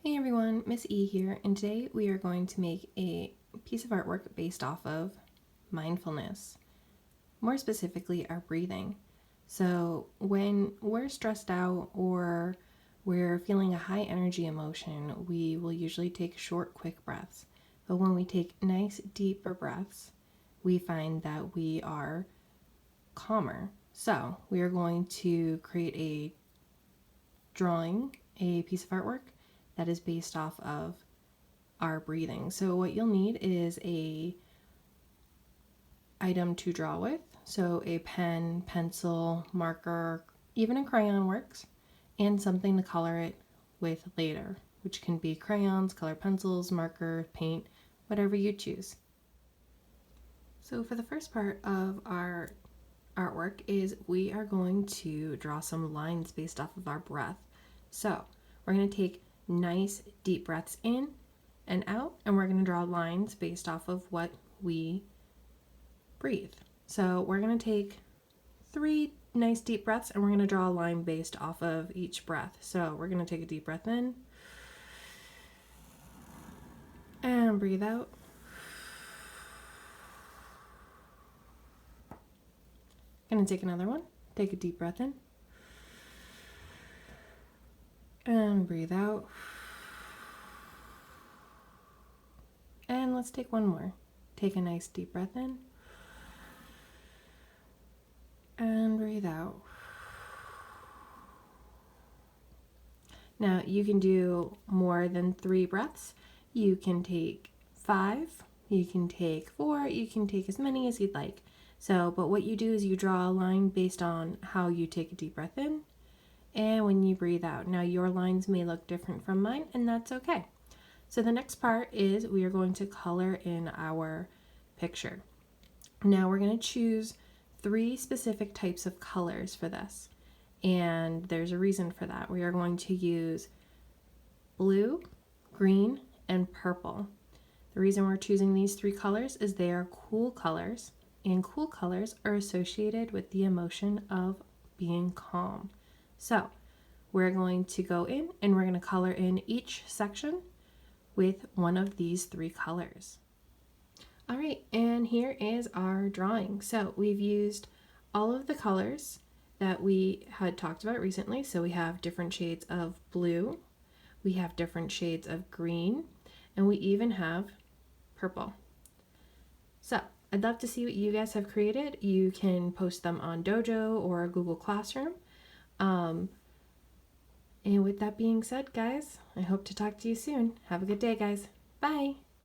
Hey everyone, Miss E here, and today we are going to make a piece of artwork based off of mindfulness, more specifically our breathing. So when we're stressed out or we're feeling a high energy emotion, we will usually take short, quick breaths. But when we take nice, deeper breaths, we find that we are calmer. So we are going to create a drawing, a piece of artwork that is based off of our breathing. So what you'll need is a item to draw with. So a pen, pencil, marker, even a crayon works, and something to color it with later, which can be crayons, color pencils, marker, paint, whatever you choose. So for the first part of our artwork is we are going to draw some lines based off of our breath. So we're going to take nice deep breaths in and out, and we're going to draw lines based off of what we breathe. So we're going to take 3 nice deep breaths and we're going to draw a line based off of each breath. So we're going to take a deep breath in and breathe out. Going to take another one. Take a deep breath in and breathe out. And let's take one more. Take a nice deep breath in and breathe out. Now you can do more than 3 breaths. You can take 5, you can take 4, you can take as many as you'd like. So, but what you do is you draw a line based on how you take a deep breath in and when you breathe out. Now your lines may look different from mine, and that's okay. So the next part is we are going to color in our picture. Now we're going to choose 3 specific types of colors for this, and there's a reason for that. We are going to use blue, green, and purple. The reason we're choosing these 3 colors is they are cool colors, and cool colors are associated with the emotion of being calm. So we're going to go in and we're going to color in each section with one of these 3 colors. All right, and here is our drawing. So we've used all of the colors that we had talked about recently. So we have different shades of blue, we have different shades of green, and we even have purple. So I'd love to see what you guys have created. You can post them on Dojo or Google Classroom. And with that being said, guys, I hope to talk to you soon. Have a good day, guys. Bye.